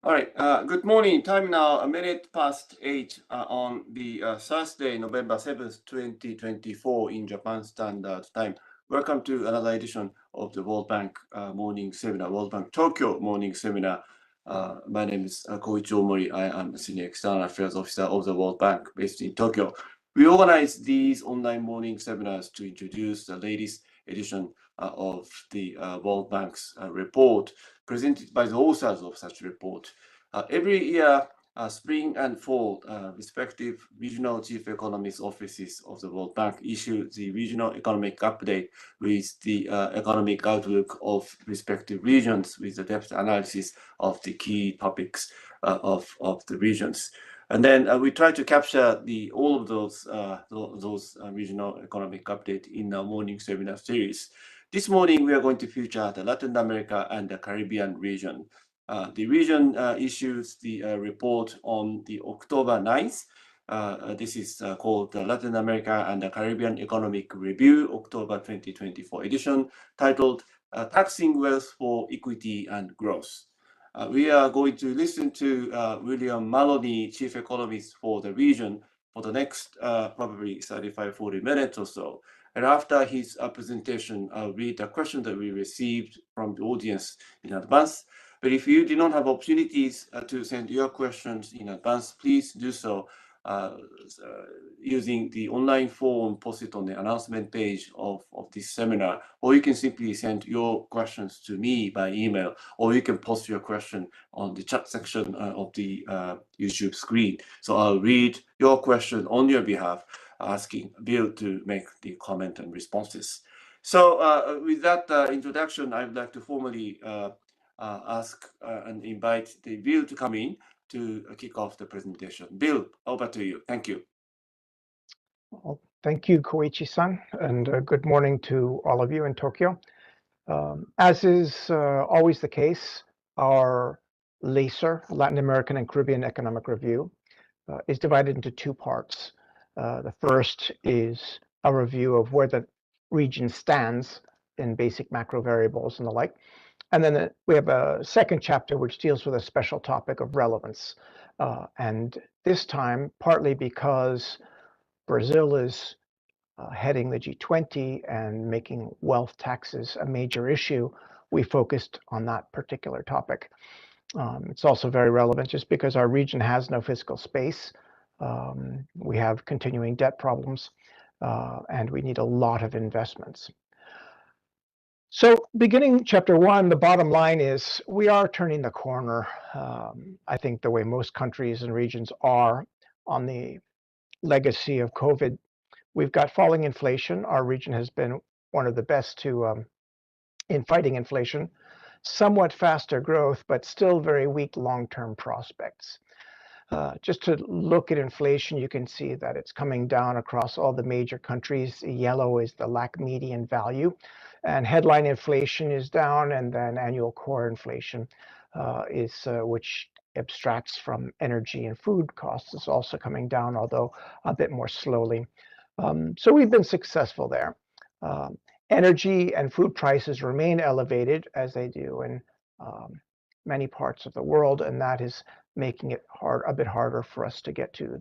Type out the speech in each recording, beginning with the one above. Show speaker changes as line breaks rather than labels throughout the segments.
All right. Good morning. Time now a minute past 8 on the Thursday, November 7th, 2024 in Japan Standard Time. Welcome to another edition of the World Bank Morning Seminar, World Bank Tokyo Morning Seminar. My name is Koichi Omori. I am Senior External Affairs Officer of the World Bank based in Tokyo. We organize these online morning seminars to introduce the latest edition of the World Bank's report presented by the authors of such report. Every year, spring and fall, respective regional chief economists offices of the World Bank issue the regional economic update with the economic outlook of respective regions with the depth analysis of the key topics of the regions. And then we try to capture all of those regional economic update in our morning seminar series. This morning, we are going to feature the Latin America and the Caribbean region. The region issues the report on the October 9th. This is called the Latin America and the Caribbean Economic Review, October 2024 edition, titled Taxing Wealth for Equity and Growth. We are going to listen to William Maloney, Chief Economist for the region, for the next probably 35-40 minutes or so. And after his presentation, I'll read the question that we received from the audience in advance. But if you do not have opportunities to send your questions in advance, please do so using the online form posted on the announcement page of this seminar, or you can simply send your questions to me by email, or you can post your question on the chat section of the YouTube screen. So I'll read your question on your behalf, asking Bill to make the comment and responses. So with that introduction, I would like to formally ask and invite the Bill to come in to kick off the presentation. Bill, over to you. Thank you.
Well, thank you, Koichi-san, and good morning to all of you in Tokyo. As is always the case, our LACER, Latin American and Caribbean Economic Review, is divided into two parts. The first is a review of where the region stands in basic macro variables and the like. And then we have a second chapter which deals with a special topic of relevance. And this time, partly because Brazil is heading the G20 and making wealth taxes a major issue, we focused on that particular topic. It's also very relevant just because our region has no fiscal space. We have continuing debt problems, and we need a lot of investments. So beginning chapter 1, the bottom line is we are turning the corner, I think the way most countries and regions are on the legacy of COVID. We've got falling inflation. Our region has been one of the best in fighting inflation, somewhat faster growth, but still very weak long-term prospects. Just to look at inflation, you can see that it's coming down across all the major countries. Yellow is the LAC median value, and headline inflation is down, and then annual core inflation which abstracts from energy and food costs, is also coming down, although a bit more slowly. So we've been successful there. Energy and food prices remain elevated, as they do in many parts of the world, and that is making it a bit harder for us to get to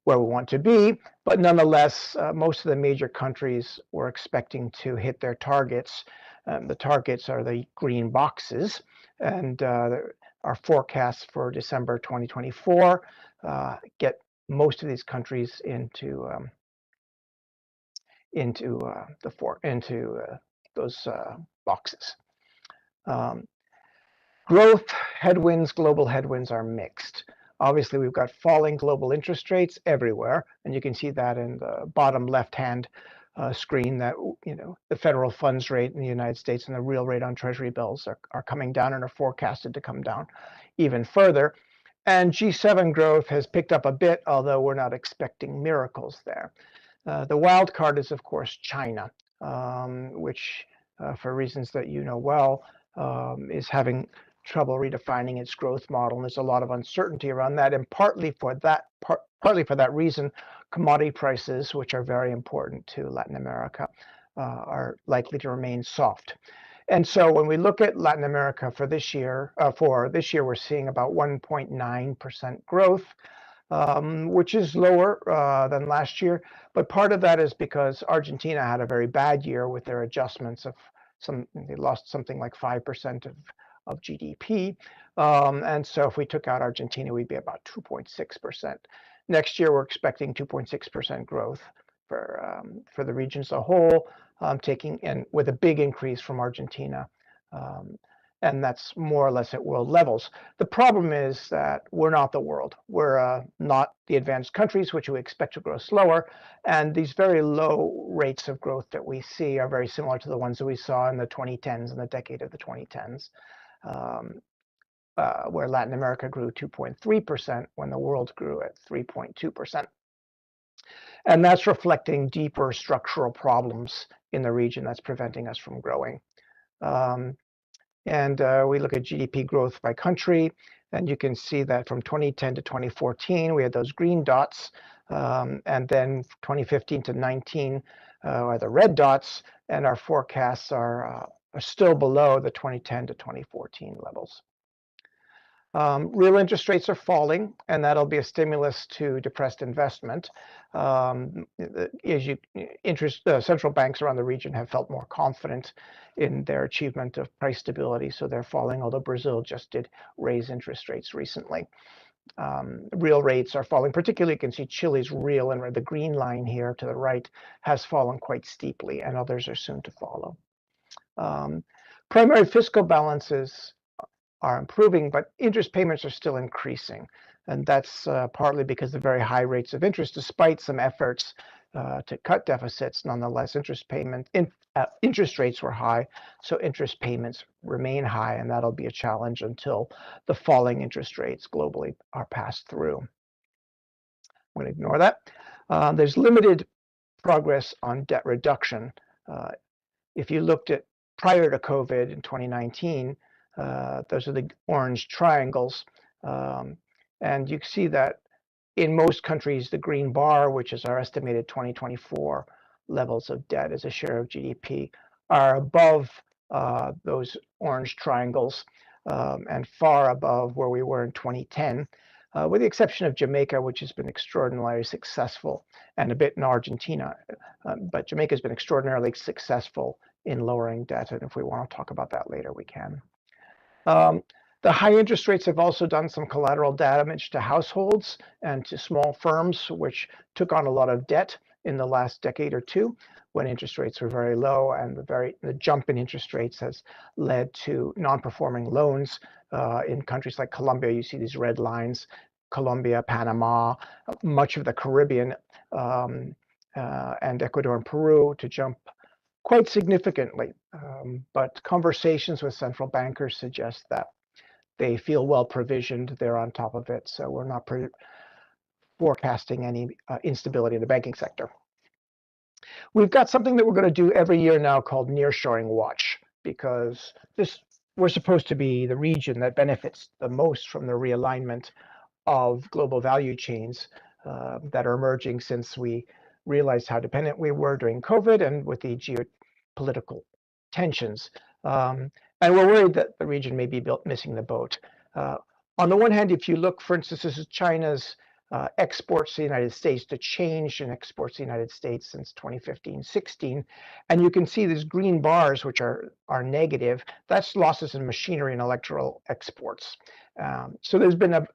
where we want to be. But nonetheless, most of the major countries were expecting to hit their targets. The targets are the green boxes, and our forecasts for December 2024 get most of these countries into those boxes. Growth headwinds, global headwinds are mixed. Obviously, we've got falling global interest rates everywhere, and you can see that in the bottom left-hand screen that the federal funds rate in the United States and the real rate on Treasury bills are coming down and are forecasted to come down even further. And G7 growth has picked up a bit, although we're not expecting miracles there. The wild card is, of course, China, which, for reasons that you know well, is having trouble redefining its growth model, and there's a lot of uncertainty around that. And partly for that reason, commodity prices, which are very important to Latin America, are likely to remain soft. And so when we look at Latin America for this year, we're seeing about 1.9% growth, which is lower than last year. But part of that is because Argentina had a very bad year with their adjustments they lost something like 5% of GDP. And so if we took out Argentina, we'd be about 2.6%. Next year, we're expecting 2.6% growth for the region as a whole, with a big increase from Argentina. And that's more or less at world levels. The problem is that we're not the world. We're not the advanced countries, which we expect to grow slower. And these very low rates of growth that we see are very similar to the ones that we saw in the 2010s, in the decade of the 2010s, where Latin America grew 2.3% when the world grew at 3.2%. And that's reflecting deeper structural problems in the region that's preventing us from growing. And we look at GDP growth by country, and you can see that from 2010 to 2014, we had those green dots, and then 2015 to 19 are the red dots, and our forecasts are still below the 2010 to 2014 levels. Real interest rates are falling, and that'll be a stimulus to depressed investment. Central banks around the region have felt more confident in their achievement of price stability, so they're falling, although Brazil just did raise interest rates recently. Real rates are falling, particularly you can see Chile's real, and the green line here to the right has fallen quite steeply, and others are soon to follow. Primary fiscal balances are improving, but interest payments are still increasing. And that's partly because of very high rates of interest, despite some efforts to cut deficits. Nonetheless, interest rates were high, so interest payments remain high, and that'll be a challenge until the falling interest rates globally are passed through. I'm going to ignore that. There's limited progress on debt reduction. If you looked at prior to COVID in 2019, those are the orange triangles. And you see that in most countries, the green bar, which is our estimated 2024 levels of debt as a share of GDP, are above those orange triangles and far above where we were in 2010, with the exception of Jamaica, which has been extraordinarily successful, and a bit in Argentina. But Jamaica has been extraordinarily successful in lowering debt, and if we want to talk about that later, we can. The high interest rates have also done some collateral damage to households and to small firms, which took on a lot of debt in the last decade or two when interest rates were very low, and the jump in interest rates has led to non-performing loans in countries like Colombia. You see these red lines, Colombia, Panama, much of the Caribbean, and Ecuador and Peru to jump quite significantly. But conversations with central bankers suggest that they feel well provisioned, they're on top of it, so we're not forecasting any instability in the banking sector. We've got something that we're going to do every year now called Nearshoring Watch, because we're supposed to be the region that benefits the most from the realignment of global value chains that are emerging since we realized how dependent we were during COVID and with the geopolitical tensions. And we're worried that the region may be missing the boat. On the one hand, if you look, for instance, this is China's exports to the United States, the change in exports to the United States since 2015-16, and you can see these green bars, which are negative. That's losses in machinery and electrical exports. So there's been a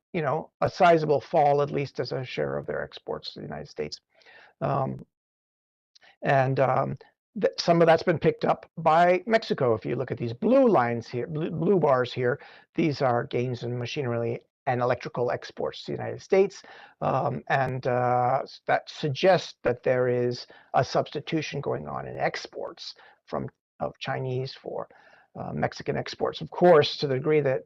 sizable fall, at least as a share of their exports to the United States. Some of that's been picked up by Mexico. If you look at these blue lines here, blue bars here, these are gains in machinery and electrical exports to the United States. That suggests that there is a substitution going on in exports of Chinese for Mexican exports. Of course, to the degree that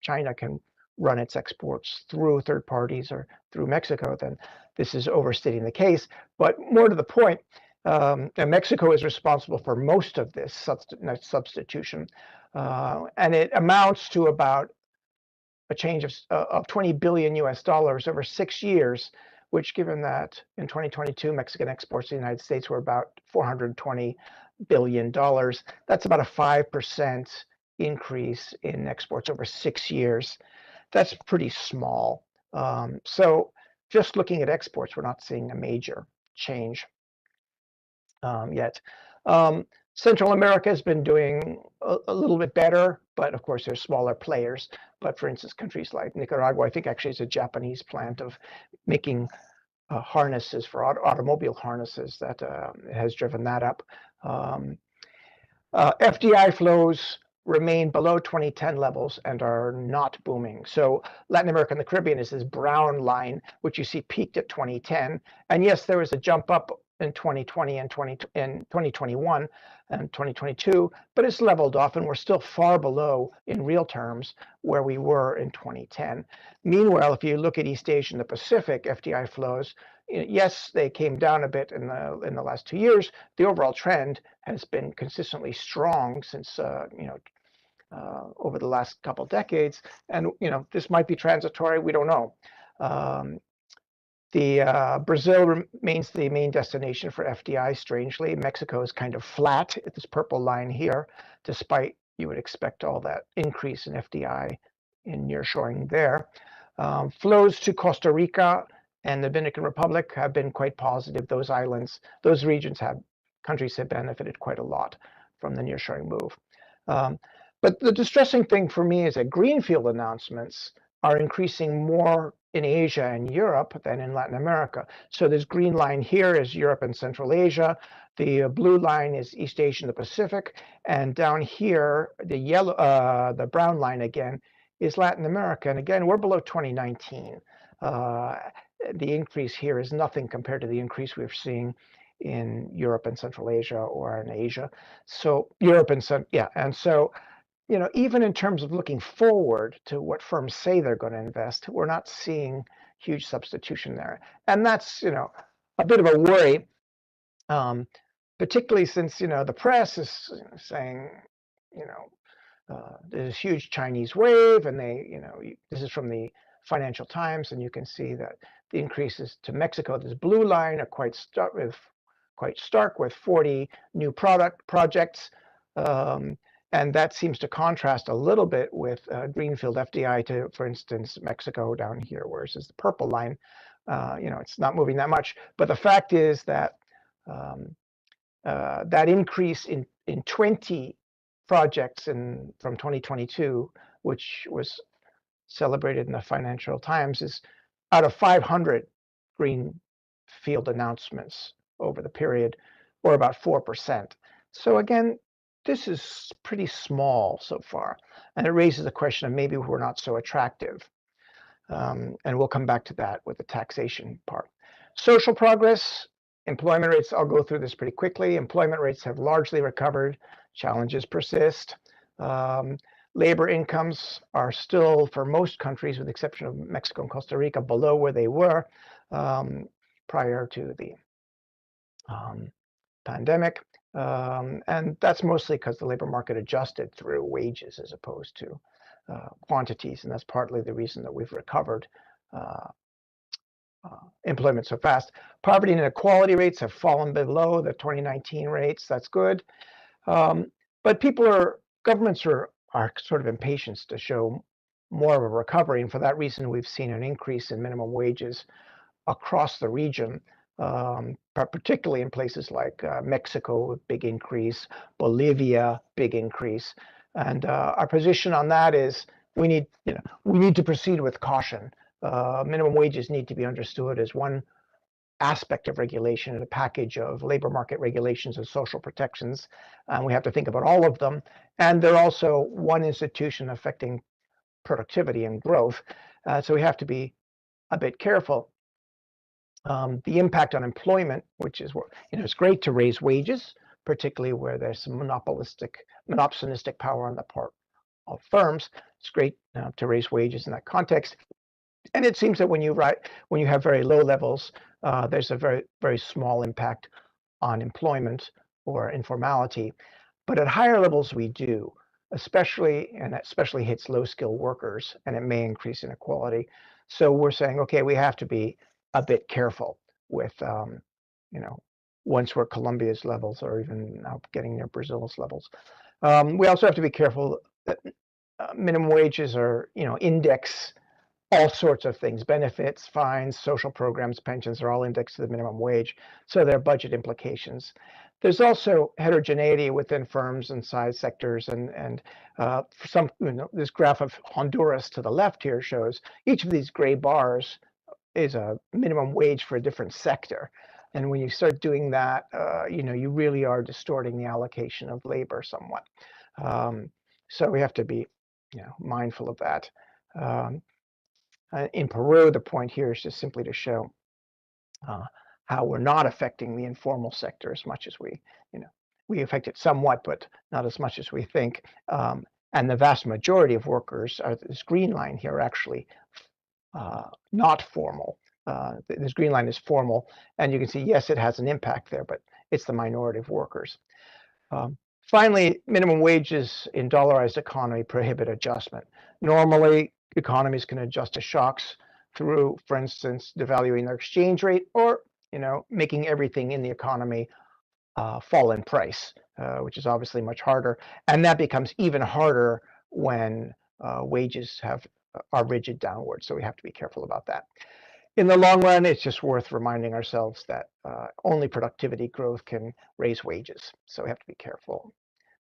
China can run its exports through third parties or through Mexico, then this is overstating the case. But more to the point, and Mexico is responsible for most of this substitution, and it amounts to about a change of $20 billion over 6 years, which, given that in 2022, Mexican exports to the United States were about $420 billion, that's about a 5% increase in exports over 6 years. That's pretty small. So just looking at exports, we're not seeing a major change yet. Central America has been doing a little bit better, but of course there's smaller players. But for instance, countries like Nicaragua, I think actually it's a Japanese plant of making harnesses for automobile harnesses that has driven that up. FDI flows remain below 2010 levels and are not booming. So Latin America and the Caribbean is this brown line, which you see peaked at 2010. And yes, there was a jump up in 2020 and 2021 and 2022, but it's leveled off and we're still far below in real terms where we were in 2010. Meanwhile, if you look at East Asia and the Pacific FDI flows, yes, they came down a bit in the last 2 years. The overall trend has been consistently strong since over the last couple of decades, and this might be transitory. We don't know. Brazil remains the main destination for FDI. Strangely, Mexico is kind of flat at this purple line here, despite you would expect all that increase in FDI in nearshoring there. Flows to Costa Rica and the Dominican Republic have been quite positive. Those islands, those countries have benefited quite a lot from the nearshoring move. But the distressing thing for me is that greenfield announcements are increasing more in Asia and Europe than in Latin America. So this green line here is Europe and Central Asia. The blue line is East Asia and the Pacific. And down here, the brown line again is Latin America. And again, we're below 2019. The increase here is nothing compared to the increase we're seeing in Europe and Central Asia or in Asia. So even in terms of looking forward to what firms say they're going to invest, we're not seeing huge substitution there. And that's, a bit of a worry, particularly since, the press is saying, there's a huge Chinese wave, and this is from the Financial Times, and you can see that the increases to Mexico, this blue line, are quite stark with 40 new projects. And that seems to contrast a little bit with greenfield FDI to, for instance, Mexico down here, whereas the purple line, it's not moving that much. But the fact is that that increase in 20 projects from 2022, which was celebrated in the Financial Times, is out of 500 greenfield announcements over the period, or about 4%. So again, this is pretty small so far, and it raises the question of maybe we're not so attractive. And we'll come back to that with the taxation part. Social progress, employment rates, I'll go through this pretty quickly. Employment rates have largely recovered. Challenges persist. Labor incomes are still, for most countries, with the exception of Mexico and Costa Rica, below where they were prior to the pandemic. And that's mostly because the labor market adjusted through wages as opposed to quantities. And that's partly the reason that we've recovered employment so fast. Poverty and inequality rates have fallen below the 2019 rates. That's good. But governments are sort of impatient to show more of a recovery. And for that reason, we've seen an increase in minimum wages across the region. Particularly in places like Mexico, big increase, Bolivia, big increase. And our position on that is we need to proceed with caution. Minimum wages need to be understood as one aspect of regulation in a package of labor market regulations and social protections. And we have to think about all of them. And they're also one institution affecting productivity and growth. So we have to be a bit careful. The impact on employment, which is, it's great to raise wages, particularly where there's some monopsonistic power on the part of firms. It's great to raise wages in that context. And it seems that when you have very low levels, there's a very, very small impact on employment or informality. But at higher levels, we do, especially hits low-skilled workers, and it may increase inequality. So we're saying, okay, we have to be a bit careful with, once we're Colombia's levels or even now getting near Brazil's levels. We also have to be careful that minimum wages are, index all sorts of things, benefits, fines, social programs, pensions are all indexed to the minimum wage. So there are budget implications. There's also heterogeneity within firms and size sectors. And for some, this graph of Honduras to the left here shows each of these gray bars is a minimum wage for a different sector. And when you start doing that, you really are distorting the allocation of labor somewhat. So we have to be, mindful of that. In Peru, the point here is just simply to show how we're not affecting the informal sector as much as we affect it somewhat, but not as much as we think. And the vast majority of workers, this green line here, are actually not formal. This green line is formal, and you can see, yes, it has an impact there, but it's the minority of workers. Finally, minimum wages in dollarized economy prohibit adjustment. Normally, economies can adjust to shocks through, for instance, devaluing their exchange rate or, making everything in the economy fall in price, which is obviously much harder. And that becomes even harder when wages are rigid downward. So we have to be careful about that. In the long run, it's just worth reminding ourselves that only productivity growth can raise wages. So we have to be careful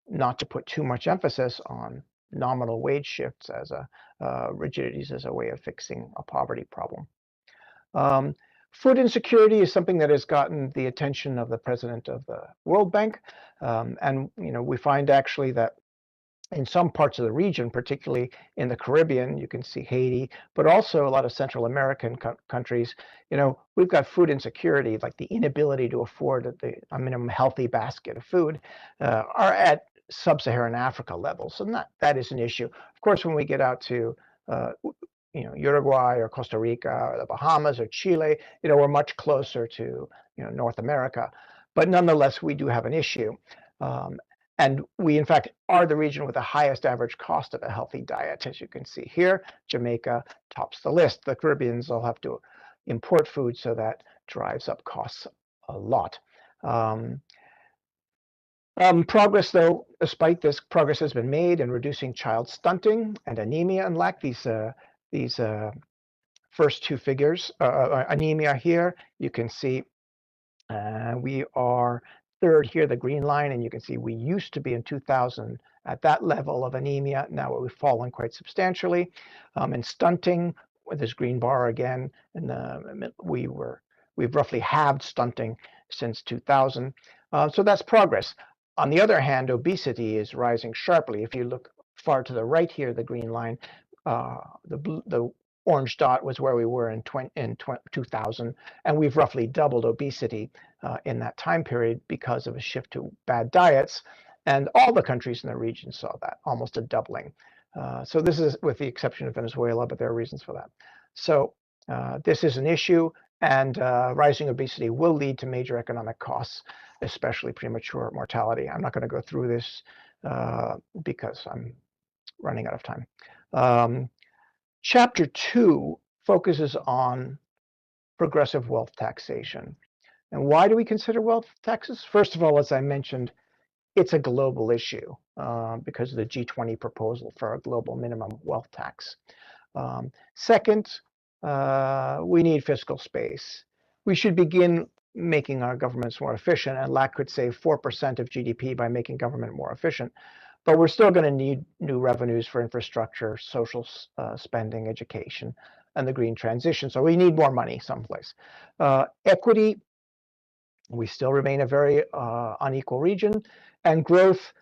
not to put too much emphasis on nominal wage shifts as rigidities as a way of fixing a poverty problem. Food insecurity is something that has gotten the attention of the president of the World Bank. And we find actually that in some parts of the region, particularly in the Caribbean, you can see Haiti, but also a lot of Central American countries, we've got food insecurity, like the inability to afford a minimum healthy basket of food, are at sub-Saharan Africa levels. So that is an issue. Of course, when we get out to Uruguay or Costa Rica or the Bahamas or Chile, we're much closer to North America. But nonetheless, we do have an issue. And we, in fact, are the region with the highest average cost of a healthy diet. As you can see here, Jamaica tops the list. The Caribbeans all have to import food, so that drives up costs a lot. Progress, though, despite this, progress has been made in reducing child stunting and anemia and lack. These first two figures, anemia here, you can see we are third here, the green line, and you can see we used to be in 2000 at that level of anemia. Now we've fallen quite substantially. And stunting, with this green bar again, and we've roughly halved stunting since 2000. So that's progress. On the other hand, obesity is rising sharply. If you look far to the right here, the green line, the orange dot was where we were in 2000, and we've roughly doubled obesity in that time period because of a shift to bad diets. And all the countries in the region saw that, almost a doubling. So this is with the exception of Venezuela, but there are reasons for that. So this is an issue, and rising obesity will lead to major economic costs, especially premature mortality. I'm not going to go through this because I'm running out of time. Chapter 2 focuses on progressive wealth taxation. And why do we consider wealth taxes? First of all, as I mentioned, it's a global issue because of the G20 proposal for a global minimum wealth tax. Second, we need fiscal space. We should begin making our governments more efficient, and LAC could save 4% of GDP by making government more efficient. But we're still going to need new revenues for infrastructure, social spending, education, and the green transition. So we need more money someplace. Equity, we still remain a very unequal region. And growth,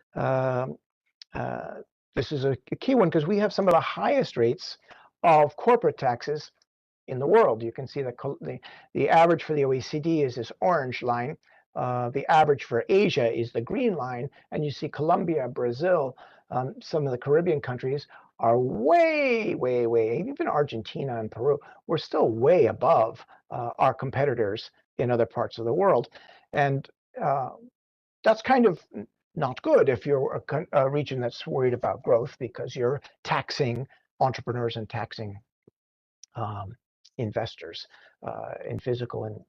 this is a key one because we have some of the highest rates of corporate taxes in the world. You can see the average for the OECD is this orange line. The average for Asia is the green line, and you see Colombia, Brazil, some of the Caribbean countries are way, even Argentina and Peru, we're still way above our competitors in other parts of the world. And that's kind of not good if you're a region that's worried about growth, because you're taxing entrepreneurs and taxing investors in physical and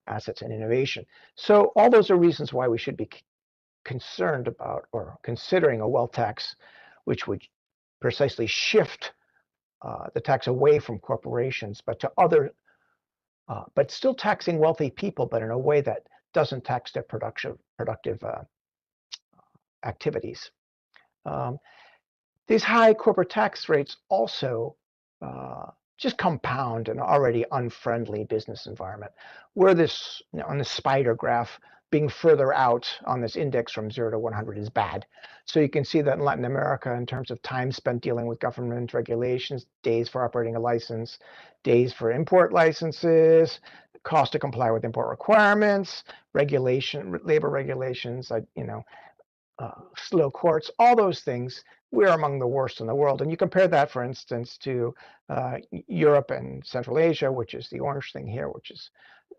assets and innovation. So all those are reasons why we should be concerned about or considering a wealth tax, which would precisely shift the tax away from corporations, but to other, but still taxing wealthy people, but in a way that doesn't tax their productive activities. These high corporate tax rates also just compound an already unfriendly business environment. Where this, on the spider graph, being further out on this index from 0 to 100 is bad. So you can see that in Latin America, in terms of time spent dealing with government regulations, days for operating a license, days for import licenses, cost to comply with import requirements, labor regulations, slow courts, all those things, we're among the worst in the world. And you compare that, for instance, to Europe and Central Asia, which is the orange thing here, which is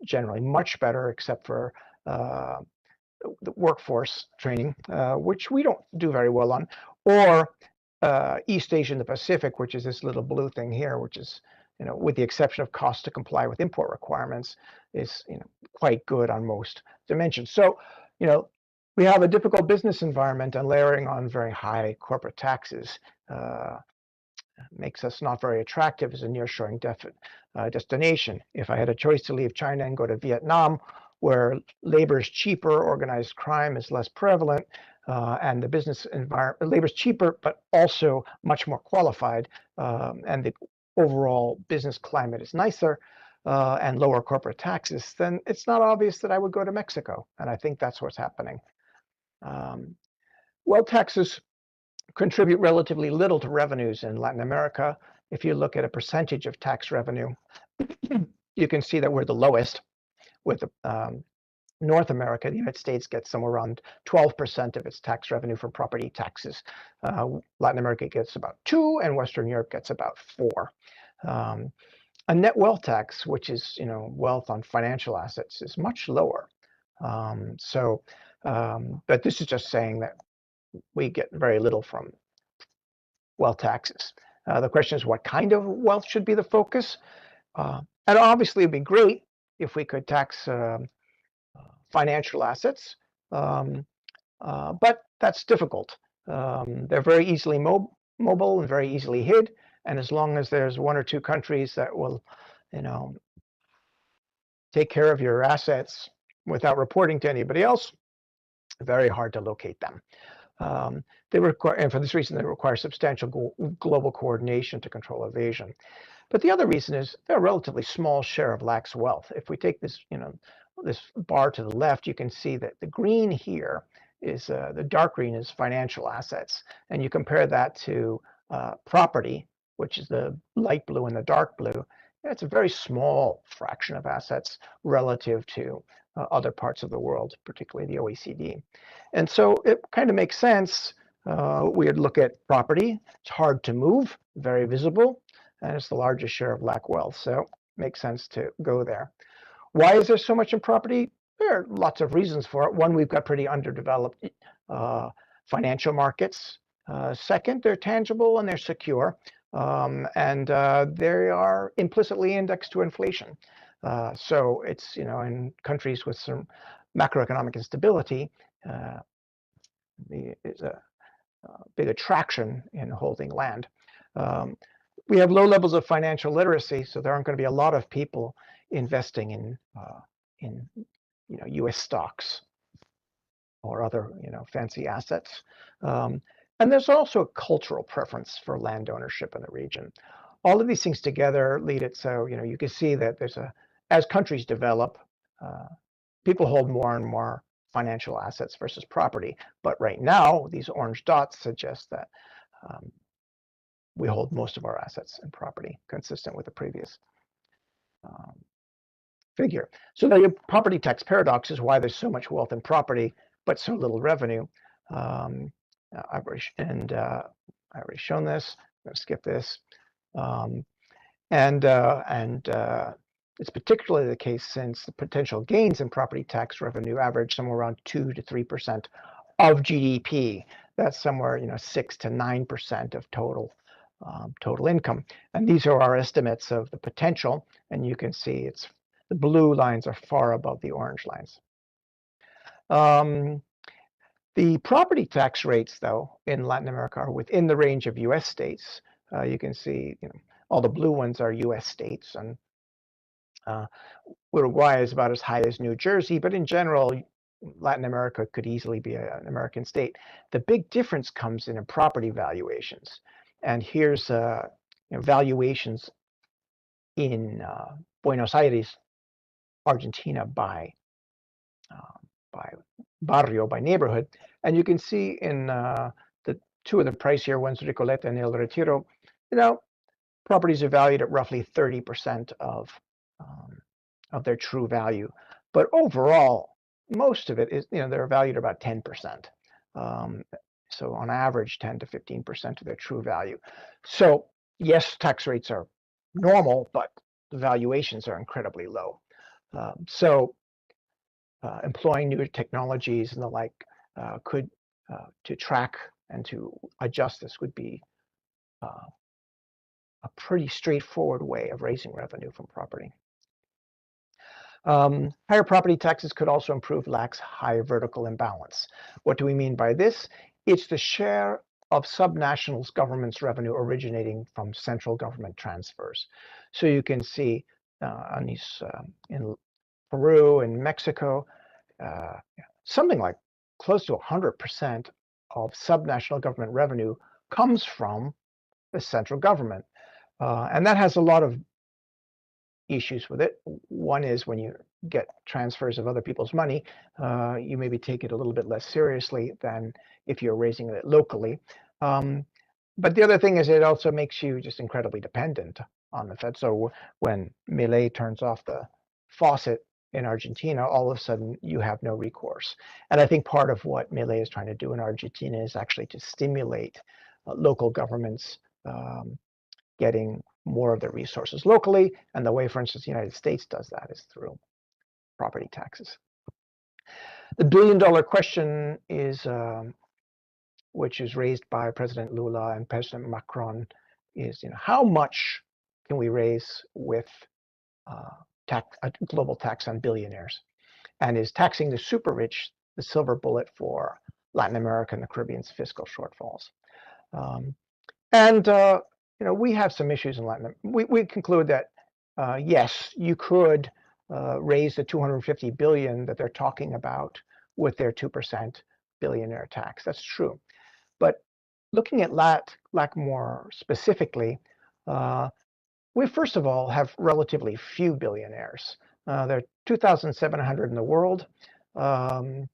generally much better, except for the workforce training, which we don't do very well on, or East Asia and the Pacific, which is this little blue thing here, which is, with the exception of cost to comply with import requirements, is quite good on most dimensions. So, we have a difficult business environment, and layering on very high corporate taxes makes us not very attractive as a nearshoring destination. If I had a choice to leave China and go to Vietnam, where labor is cheaper, organized crime is less prevalent, and the business environment, labor is cheaper, but also much more qualified, and the overall business climate is nicer, and lower corporate taxes, then it's not obvious that I would go to Mexico. And I think that's what's happening. Wealth taxes contribute relatively little to revenues in Latin America. If you look at a percentage of tax revenue, you can see that we're the lowest. With North America, the United States gets somewhere around 12% of its tax revenue from property taxes. Latin America gets about 2%, and Western Europe gets about 4%. A net wealth tax, which is wealth on financial assets, is much lower. But this is just saying that we get very little from wealth taxes. The question is, what kind of wealth should be the focus? And obviously, it'd be great if we could tax financial assets, but that's difficult. They're very easily mobile and very easily hid. And as long as there's 1 or 2 countries that will, take care of your assets without reporting to anybody else, very hard to locate them. They require, and for this reason, they require substantial global coordination to control evasion. But the other reason is they're a relatively small share of lax wealth. If we take this, this bar to the left, you can see that the green here is the dark green is financial assets, and you compare that to property, which is the light blue and the dark blue. It's a very small fraction of assets relative to other parts of the world, particularly the OECD. And so it kind of makes sense. We would look at property. It's hard to move, very visible, and it's the largest share of lax wealth. So it makes sense to go there. Why is there so much in property? There are lots of reasons for it. One, we've got pretty underdeveloped financial markets. Second, they're tangible and they're secure. And they are implicitly indexed to inflation. So it's, in countries with some macroeconomic instability, is a big attraction in holding land. We have low levels of financial literacy, so there aren't going to be a lot of people investing in U.S. stocks or other, fancy assets. And there's also a cultural preference for land ownership in the region. All of these things together lead it so, you can see that as countries develop, people hold more and more financial assets versus property. But right now, these orange dots suggest that we hold most of our assets in property, consistent with the previous figure. So the property tax paradox is why there's so much wealth in property, but so little revenue. I've already shown this. I'm going to skip this. It's particularly the case since the potential gains in property tax revenue average somewhere around 2 to 3% of GDP. That's somewhere 6 to 9% of total total income. And these are our estimates of the potential. And you can see the blue lines are far above the orange lines. The property tax rates, though, in Latin America are within the range of U.S. states. You can see, all the blue ones are U.S. states, and Uruguay is about as high as New Jersey, but in general, Latin America could easily be an American state. The big difference comes in property valuations. And here's valuations in Buenos Aires, Argentina by barrio, by neighborhood. And you can see in the two of the price here, one's Recoleta and El Retiro, properties are valued at roughly 30% of their true value. But overall, most of it is, they're valued at about 10%. So on average, 10 to 15% of their true value. So yes, tax rates are normal, but the valuations are incredibly low. Employing new technologies and the like could, to track and to adjust this, would be a pretty straightforward way of raising revenue from property. Higher property taxes could also improve LAC's high vertical imbalance. What do we mean by this? It's the share of subnationals government's revenue originating from central government transfers. So you can see on these in Peru and Mexico, something like close to 100% of subnational government revenue comes from the central government. And that has a lot of issues with it. One is when you get transfers of other people's money, you maybe take it a little bit less seriously than if you're raising it locally. But the other thing is it also makes you just incredibly dependent on the Fed. So when Milei turns off the faucet in Argentina, all of a sudden you have no recourse. And I think part of what Milei is trying to do in Argentina is actually to stimulate local governments getting more of their resources locally. And the way, for instance, the United States does that is through property taxes. The billion-dollar question is, which is raised by President Lula and President Macron, is how much can we raise with a global tax on billionaires? And is taxing the super rich the silver bullet for Latin America and the Caribbean's fiscal shortfalls? We have some issues in Latin America. We conclude that, yes, you could raise the 250 billion that they're talking about with their 2% billionaire tax. That's true. But looking at LAC more specifically, we first of all have relatively few billionaires. There are 2,700 in the world, and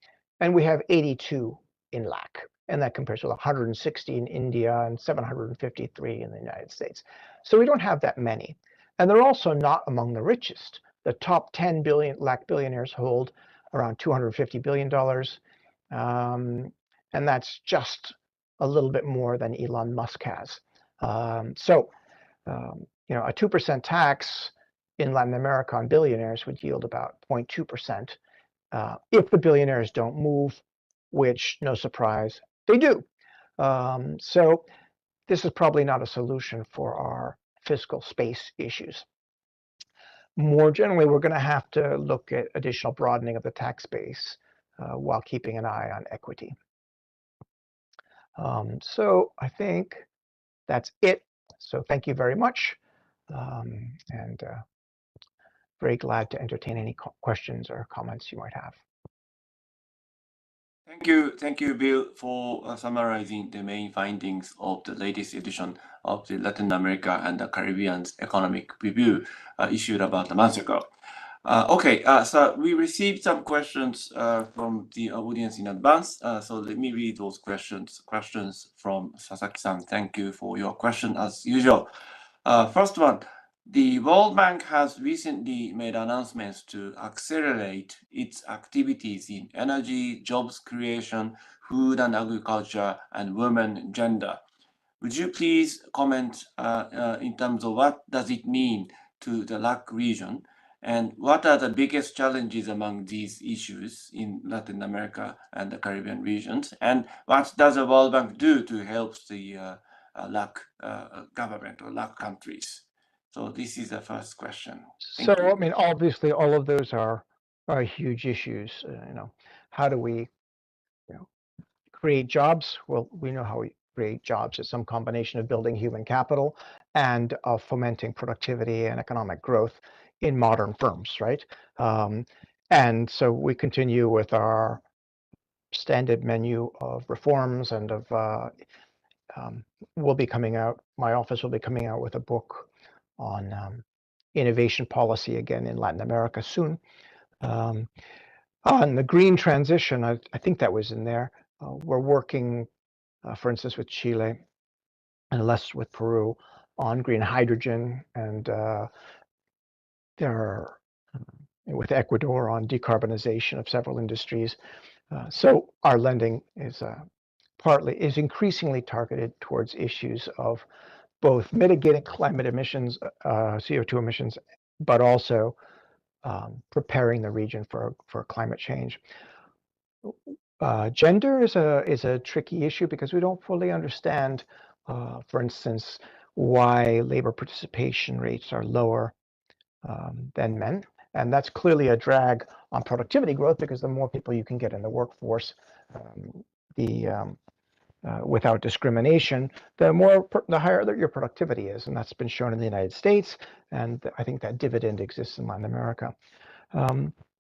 we have 82 in LAC. And that compares with 160 in India and 753 in the United States. So we don't have that many. And they're also not among the richest. The top 10 LAC billionaires hold around $250 billion. And that's just a little bit more than Elon Musk has. A 2% tax in Latin America on billionaires would yield about 0.2% if the billionaires don't move, which, no surprise, they do. So this is probably not a solution for our fiscal space issues. More generally, we're going to have to look at additional broadening of the tax base while keeping an eye on equity. So I think that's it. So thank you very much. And very glad to entertain any questions or comments you might have.
Thank you, Bill, for summarizing the main findings of the latest edition of the Latin America and the Caribbean's Economic Review issued about a month ago. So we received some questions from the audience in advance. So let me read those questions from Sasaki-san. Thank you for your question as usual. First one. The World Bank has recently made announcements to accelerate its activities in energy, jobs creation, food and agriculture, and women gender. Would you please comment in terms of what does it mean to the LAC region, and what are the biggest challenges among these issues in Latin America and the Caribbean regions, and what does the World Bank do to help the lack government or lack countries? So this is the first question.
So,
Thank you.
I mean, obviously, all of those are huge issues. How do we, create jobs? Well, we know how we create jobs. It's some combination of building human capital and of fomenting productivity and economic growth in modern firms, right? And so we continue with our standard menu of reforms and of we'll be coming out, my office will be coming out with a book on innovation policy again in Latin America soon. On the green transition, I think that was in there. We're working, for instance, with Chile and less with Peru on green hydrogen, and there are with Ecuador on decarbonization of several industries. So our lending is increasingly targeted towards issues of both mitigating climate emissions, CO2 emissions, but also preparing the region for climate change. Gender is a tricky issue because we don't fully understand, for instance, why labor participation rates are lower than men. And that's clearly a drag on productivity growth because the more people you can get in the workforce, without discrimination, the higher your productivity is, and that's been shown in the United States, and I think that dividend exists in Latin America.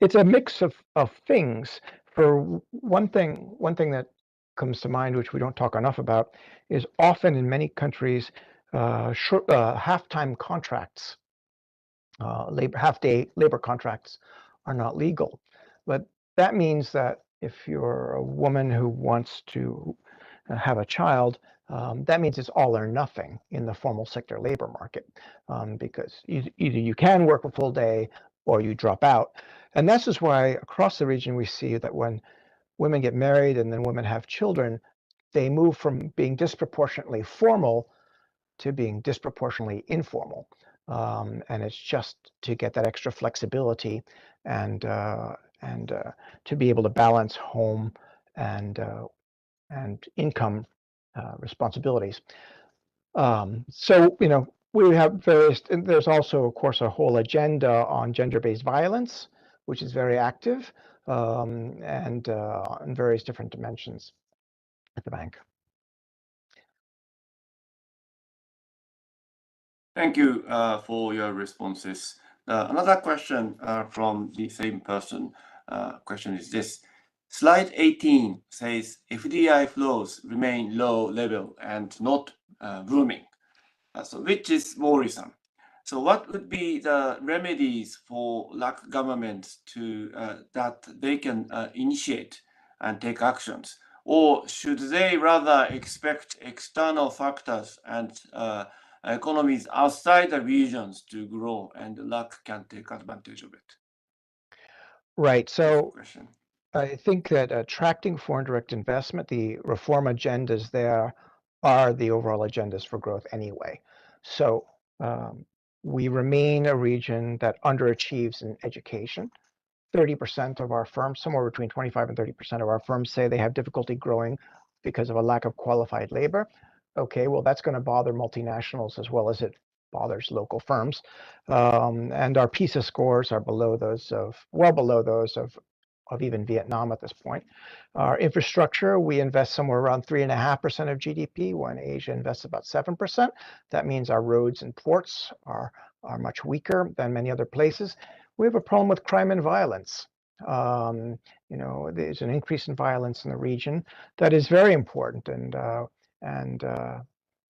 It's a mix of things. For one thing that comes to mind, which we don't talk enough about, is often in many countries, half-time contracts, half-day labor contracts are not legal. But that means that if you're a woman who wants to have a child, that means it's all or nothing in the formal sector labor market, because either you can work a full day or you drop out. And this is why across the region we see that when women get married and then women have children, they move from being disproportionately formal to being disproportionately informal. And it's just to get that extra flexibility and to be able to balance home and income responsibilities. So, we have various, and there's also, of course, a whole agenda on gender-based violence, which is very active, and in various different dimensions at the bank.
Thank you for your responses. Another question from the same person. Question is this. Slide 18 says FDI flows remain low level and not booming. So which is worrisome. So what would be the remedies for LAC governments to that they can initiate and take actions? Or should they rather expect external factors and economies outside the regions to grow and LAC can take advantage of it?
Right. So I think that attracting foreign direct investment, the reform agendas there are the overall agendas for growth anyway. So we remain a region that underachieves in education. 30% of our firms, somewhere between 25 and 30% of our firms say they have difficulty growing because of a lack of qualified labor. Okay, well, that's going to bother multinationals as well as it bothers local firms. And our PISA scores are well below those of even Vietnam at this point. Our infrastructure, we invest somewhere around 3.5% of GDP when Asia invests about 7%. That means our roads and ports are much weaker than many other places. We have a problem with crime and violence. There's an increase in violence in the region that is very important and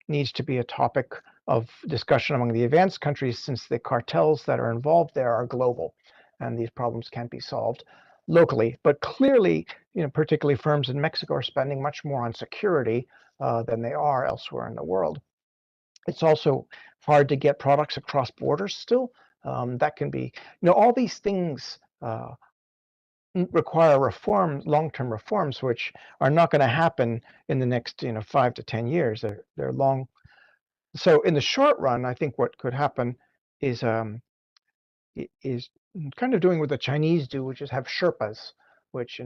needs to be a topic of discussion among the advanced countries, since the cartels that are involved there are global, and these problems can't be solved locally. But clearly, particularly firms in Mexico are spending much more on security than they are elsewhere in the world. It's also hard to get products across borders still. That can be, all these things require reforms, long-term reforms, which are not going to happen in the next 5 to 10 years. They're long. So in the short run, I think what could happen is kind of doing what the Chinese do, which is have Sherpas, which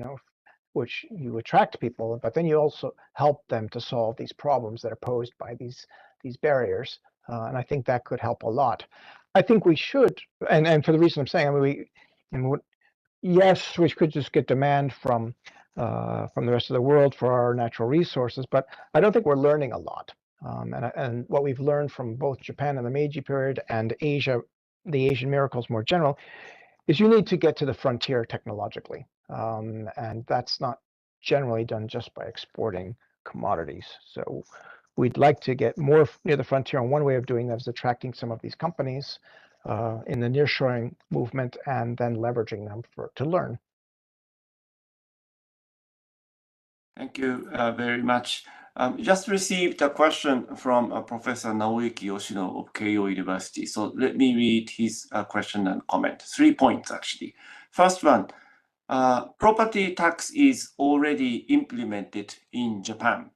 which you attract people, but then you also help them to solve these problems that are posed by these barriers. And I think that could help a lot. I think we should, and for the reason I'm saying, I mean, yes, we could just get demand from the rest of the world for our natural resources, but I don't think we're learning a lot. And what we've learned from both Japan in the Meiji period and Asia, the Asian miracles more general, is you need to get to the frontier technologically. And that's not generally done just by exporting commodities. So we'd like to get more near the frontier, and one way of doing that is attracting some of these companies in the nearshoring movement and then leveraging them to learn.
Thank you very much. Just received a question from Professor Naoyuki Yoshino of Keio University. So let me read his question and comment. 3 points, actually. First one, property tax is already implemented in Japan.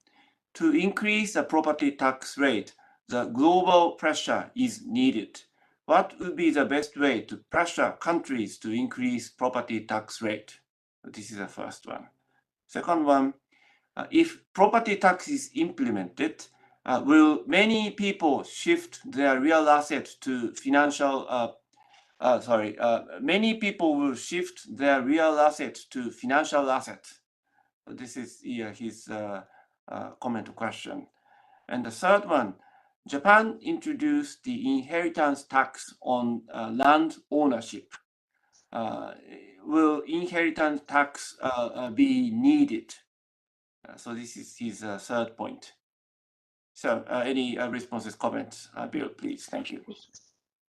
To increase the property tax rate, the global pressure is needed. What would be the best way to pressure countries to increase property tax rate? This is the first one. Second one, if property tax is implemented, will many people shift their real asset to financial, many people will shift their real asset to financial asset. This is his comment question. And the third one, Japan introduced the inheritance tax on land ownership. Will inheritance tax be needed? So this is his third point. So any responses, comments, Bill, please. Thank you.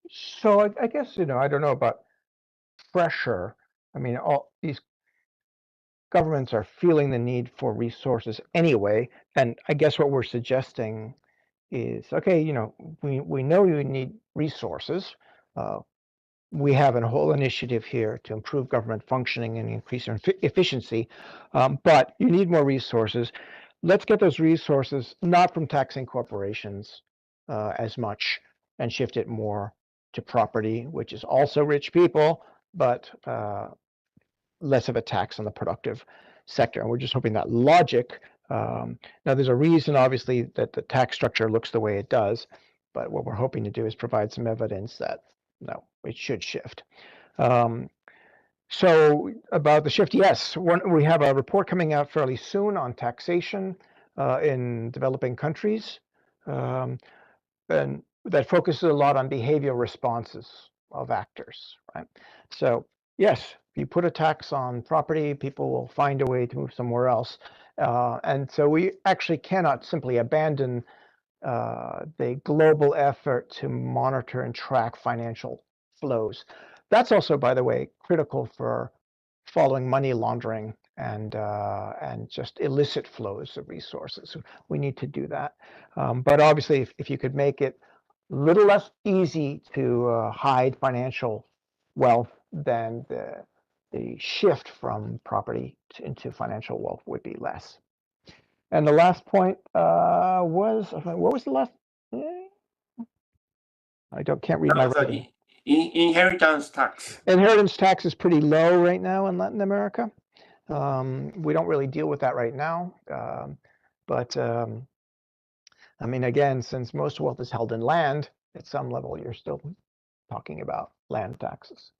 So I guess, I don't know about pressure. I mean, all these governments are feeling the need for resources anyway. And I guess what we're suggesting is, okay, we know you need resources. We have a whole initiative here to improve government functioning and increase efficiency, but you need more resources. Let's get those resources not from taxing corporations as much and shift it more to property, which is also rich people, but less of a tax on the productive sector. And we're just hoping that logic, now there's a reason obviously that the tax structure looks the way it does, but what we're hoping to do is provide some evidence that no, it should shift. So about the shift, yes, we have a report coming out fairly soon on taxation in developing countries, and that focuses a lot on behavioral responses of actors, right? So yes, if you put a tax on property, people will find a way to move somewhere else. And so we actually cannot simply abandon the global effort to monitor and track financial flows. That's also, by the way, critical for following money laundering and just illicit flows of resources. We need to do that. But obviously, if you could make it a little less easy to hide financial wealth, then the shift from property into financial wealth would be less. And the last point was, what was the last? I can't read my writing.
Inheritance tax.
Inheritance tax is pretty low right now in Latin America. We don't really deal with that right now. But I mean, again, since most wealth is held in land, at some level, you're still talking about land taxes.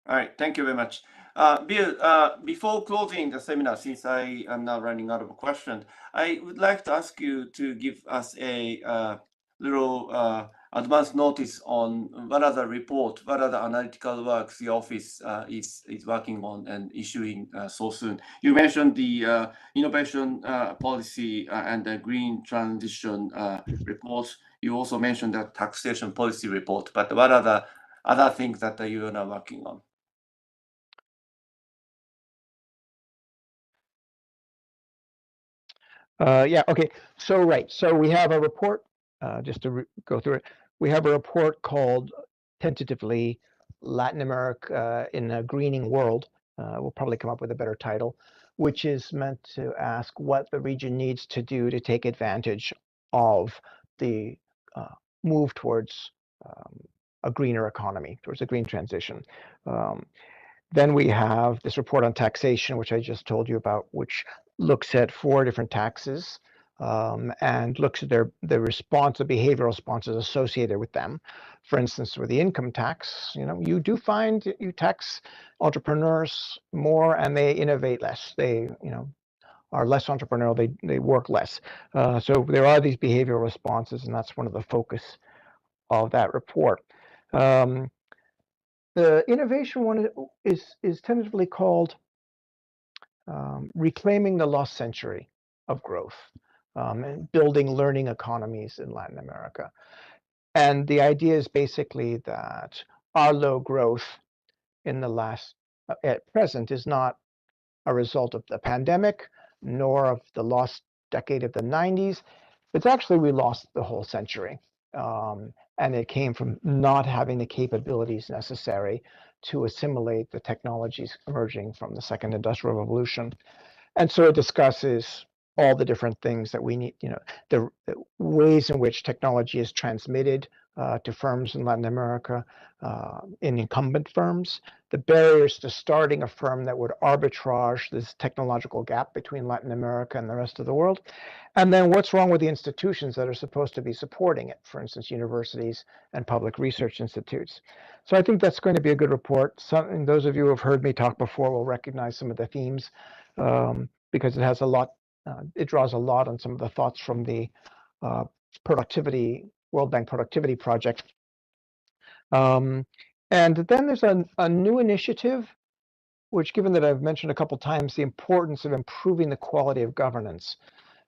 All right, thank you very much. Bill, before closing the seminar, since I am now running out of questions, I would like to ask you to give us a little advance notice on what are the report, what are the analytical works the office is working on and issuing so soon. You mentioned the innovation policy and the green transition report. You also mentioned the taxation policy report, but what are the other things that you are now working on?
Yeah, okay. So, right. So we have a report, just to go through it. We have a report called tentatively Latin America in a Greening World. We'll probably come up with a better title, which is meant to ask what the region needs to do to take advantage of the move towards a greener economy, towards a green transition. Then we have this report on taxation, which I just told you about, which looks at 4 different taxes and looks at the behavioral responses associated with them. For instance, with the income tax, you do find you tax entrepreneurs more and they innovate less. They, are less entrepreneurial. They work less. So there are these behavioral responses, and that's one of the focus of that report. The innovation one is tentatively called Reclaiming the Lost Century of Growth and Building Learning Economies in Latin America. And the idea is basically that our low growth in the at present is not a result of the pandemic, nor of the lost decade of the 90s. It's actually, we lost the whole century. And it came from not having the capabilities necessary to assimilate the technologies emerging from the second industrial revolution. And so it discusses all the different things that we need, the ways in which technology is transmitted to firms in Latin America, in incumbent firms, the barriers to starting a firm that would arbitrage this technological gap between Latin America and the rest of the world, and then what's wrong with the institutions that are supposed to be supporting it, for instance, universities and public research institutes. So I think that's going to be a good report. And those of you who have heard me talk before will recognize some of the themes because it has a lot, it draws a lot on some of the thoughts from the World Bank Productivity Project. And then there's a new initiative, which, given that I've mentioned a couple times the importance of improving the quality of governance.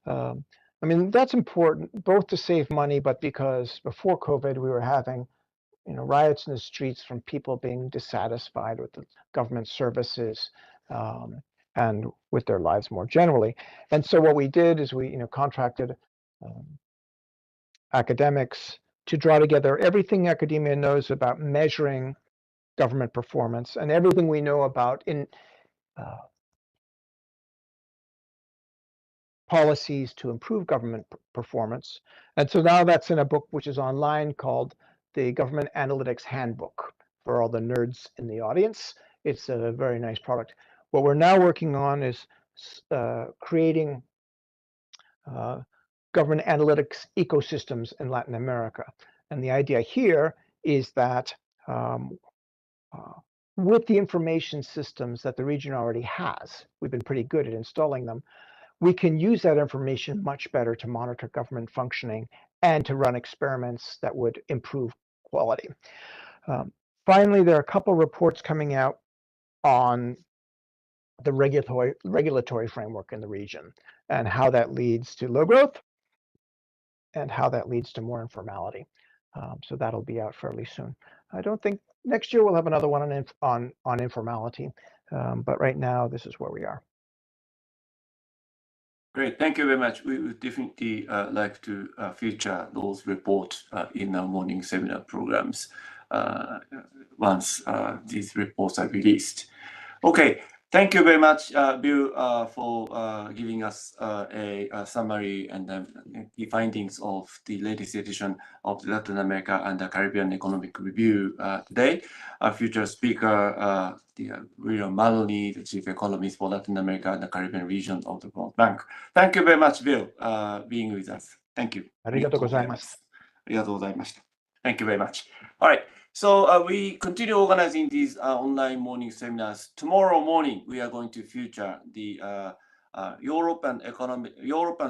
I mean, that's important both to save money, but because before COVID, we were having riots in the streets from people being dissatisfied with the government services and with their lives more generally. And so what we did is we contracted academics to draw together everything academia knows about measuring government performance and everything we know about policies to improve government performance. And so now that's in a book which is online called the Government Analytics Handbook for all the nerds in the audience. It's a very nice product. What we're now working on is creating government analytics ecosystems in Latin America. And the idea here is that with the information systems that the region already has, we've been pretty good at installing them, we can use that information much better to monitor government functioning and to run experiments that would improve quality. Finally, there are a couple reports coming out on the regulatory framework in the region and how that leads to low growth and how that leads to more informality. So that'll be out fairly soon. I don't think next year we'll have another one on informality, but right now this is where we are.
Great, thank you very much. We would definitely like to feature those reports in our morning seminar programs once these reports are released. Okay, thank you very much, Bill, for giving us a summary and the findings of the latest edition of the Latin America and the Caribbean Economic Review today. Our future speaker, William Maloney, the Chief Economist for Latin America and the Caribbean region of the World Bank. Thank you very much, Bill, being with us. Thank you.
ありがとうございます。
ありがとうございました。Thank you very much. All right. So we continue organizing these online morning seminars. Tomorrow morning, we are going to feature the Europe and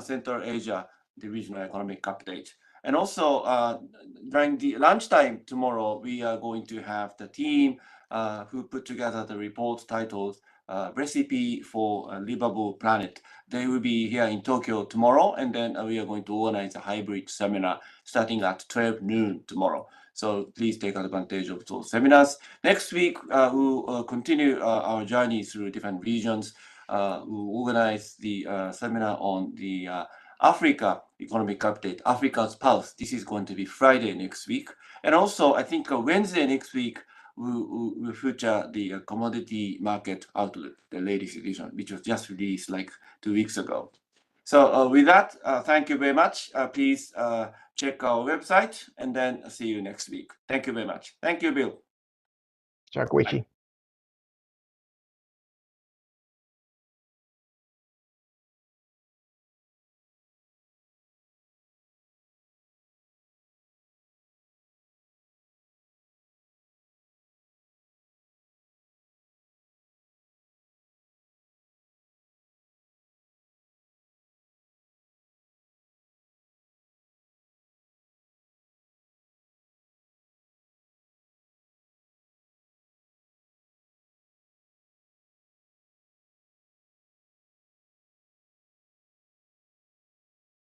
Central Asia, the regional economic update. And also during the lunchtime tomorrow, we are going to have the team who put together the report titled Recipe for a Livable Planet. They will be here in Tokyo tomorrow, and then we are going to organize a hybrid seminar starting at 12 noon tomorrow. So please take advantage of those seminars. Next week, we'll continue our journey through different regions. We'll organize the seminar on the Africa Economic Update, Africa's Pulse. This is going to be Friday next week. And also, I think Wednesday next week, we'll feature the Commodity Market Outlook, the latest edition, which was just released like 2 weeks ago. So with that, thank you very much. Please check our website and then see you next week. Thank you very much. Thank you, Bill.
Ciao, Koichi.